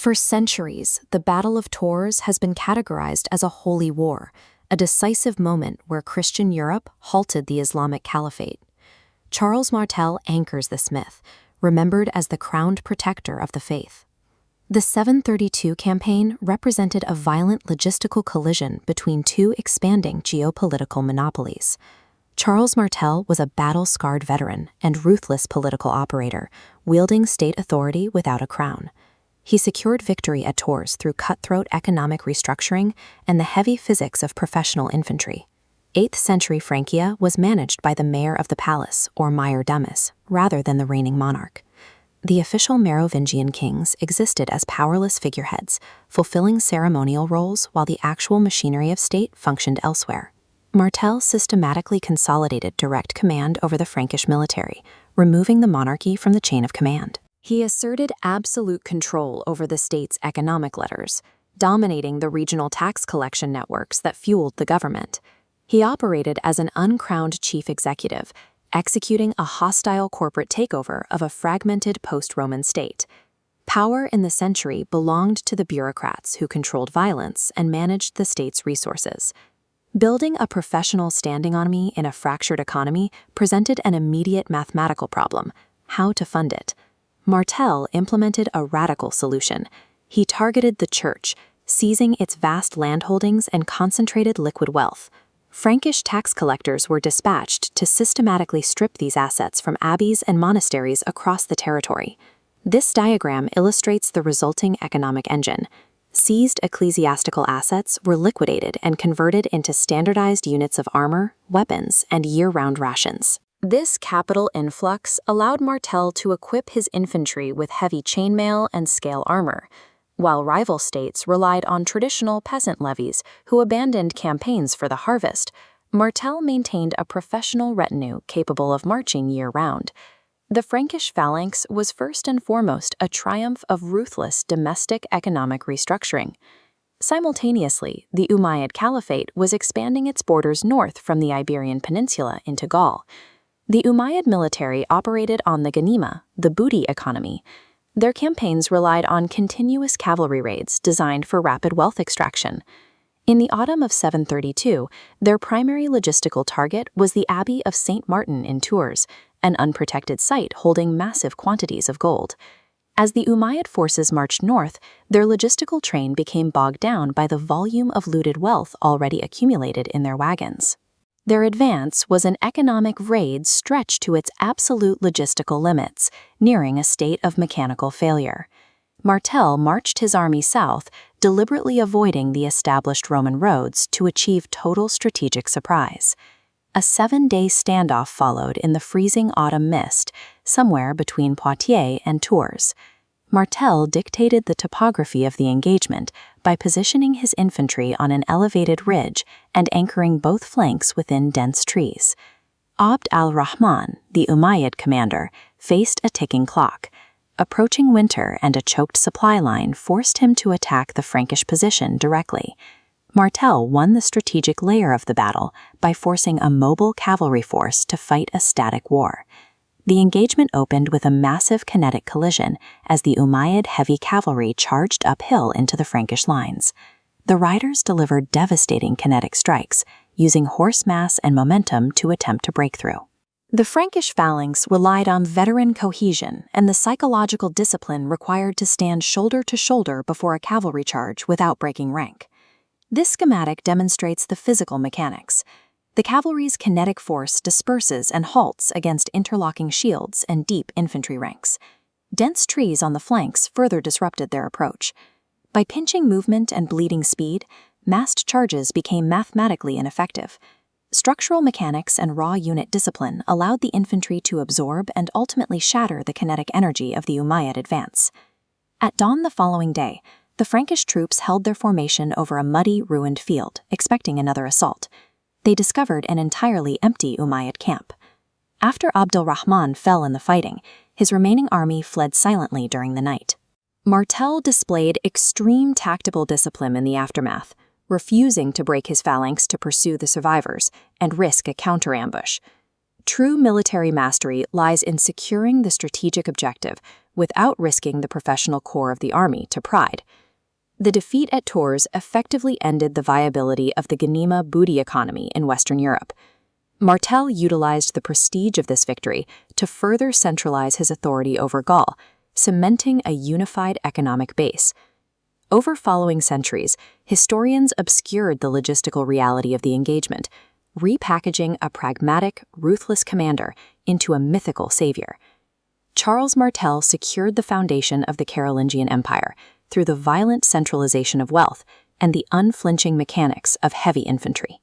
For centuries, the Battle of Tours has been categorized as a holy war, a decisive moment where Christian Europe halted the Islamic Caliphate. Charles Martel anchors this myth, remembered as the crowned protector of the faith. The 732 campaign represented a violent logistical collision between two expanding geopolitical monopolies. Charles Martel was a battle-scarred veteran and ruthless political operator, wielding state authority without a crown. He secured victory at Tours through cutthroat economic restructuring and the heavy physics of professional infantry. 8th century Francia was managed by the mayor of the palace, or Mayor Damis, rather than the reigning monarch. The official Merovingian Kings existed as powerless figureheads, fulfilling ceremonial roles while the actual machinery of state functioned elsewhere. Martel systematically consolidated direct command over the Frankish military, removing the monarchy from the chain of command. He asserted absolute control over the state's economic letters, dominating the regional tax collection networks that fueled the government. He operated as an uncrowned chief executive, executing a hostile corporate takeover of a fragmented post-Roman state. Power in the century belonged to the bureaucrats who controlled violence and managed the state's resources. Building a professional standing army in a fractured economy presented an immediate mathematical problem: how to fund it. Martel implemented a radical solution. He targeted the church, seizing its vast landholdings and concentrated liquid wealth. Frankish tax collectors were dispatched to systematically strip these assets from abbeys and monasteries across the territory. This diagram illustrates the resulting economic engine. Seized ecclesiastical assets were liquidated and converted into standardized units of armor, weapons, and year-round rations. This capital influx allowed Martel to equip his infantry with heavy chainmail and scale armor, while rival states relied on traditional peasant levies who abandoned campaigns for the harvest. Martel maintained a professional retinue capable of marching year-round. The Frankish Phalanx was first and foremost a triumph of ruthless domestic economic restructuring. Simultaneously, the Umayyad Caliphate was expanding its borders north from the Iberian Peninsula into Gaul. The Umayyad military operated on the ghanima, the booty economy. Their campaigns relied on continuous cavalry raids designed for rapid wealth extraction. In the autumn of 732, their primary logistical target was the Abbey of St. Martin in Tours, an unprotected site holding massive quantities of gold. As the Umayyad forces marched north, their logistical train became bogged down by the volume of looted wealth already accumulated in their wagons. Their advance was an economic raid stretched to its absolute logistical limits, nearing a state of mechanical failure. Martel marched his army south, deliberately avoiding the established Roman roads to achieve total strategic surprise. A 7-day standoff followed in the freezing autumn mist, somewhere between Poitiers and Tours. Martel dictated the topography of the engagement by positioning his infantry on an elevated ridge and anchoring both flanks within dense trees. Abd al-Rahman, the Umayyad commander, faced a ticking clock. Approaching winter and a choked supply line forced him to attack the Frankish position directly. Martel won the strategic layer of the battle by forcing a mobile cavalry force to fight a static war. The engagement opened with a massive kinetic collision as the Umayyad heavy cavalry charged uphill into the Frankish lines. The riders delivered devastating kinetic strikes, using horse mass and momentum to attempt to break through. The Frankish phalanx relied on veteran cohesion and the psychological discipline required to stand shoulder to shoulder before a cavalry charge without breaking rank. This schematic demonstrates the physical mechanics. The cavalry's kinetic force disperses and halts against interlocking shields and deep infantry ranks. Dense trees on the flanks further disrupted their approach. By pinching movement and bleeding speed, massed charges became mathematically ineffective. Structural mechanics and raw unit discipline allowed the infantry to absorb and ultimately shatter the kinetic energy of the Umayyad advance. At dawn the following day, the Frankish troops held their formation over a muddy, ruined field, expecting another assault. They discovered an entirely empty Umayyad camp. After Abd al-Rahman fell in the fighting, his remaining army fled silently during the night. Martel displayed extreme tactical discipline in the aftermath, refusing to break his phalanx to pursue the survivors and risk a counter-ambush. True military mastery lies in securing the strategic objective, without risking the professional core of the army to pride. The defeat at Tours effectively ended the viability of the Ghanima booty economy in Western Europe. Martel utilized the prestige of this victory to further centralize his authority over Gaul, cementing a unified economic base. Over following centuries, historians obscured the logistical reality of the engagement, repackaging a pragmatic, ruthless commander into a mythical savior. Charles Martel secured the foundation of the Carolingian Empire through the violent centralization of wealth and the unflinching mechanics of heavy infantry.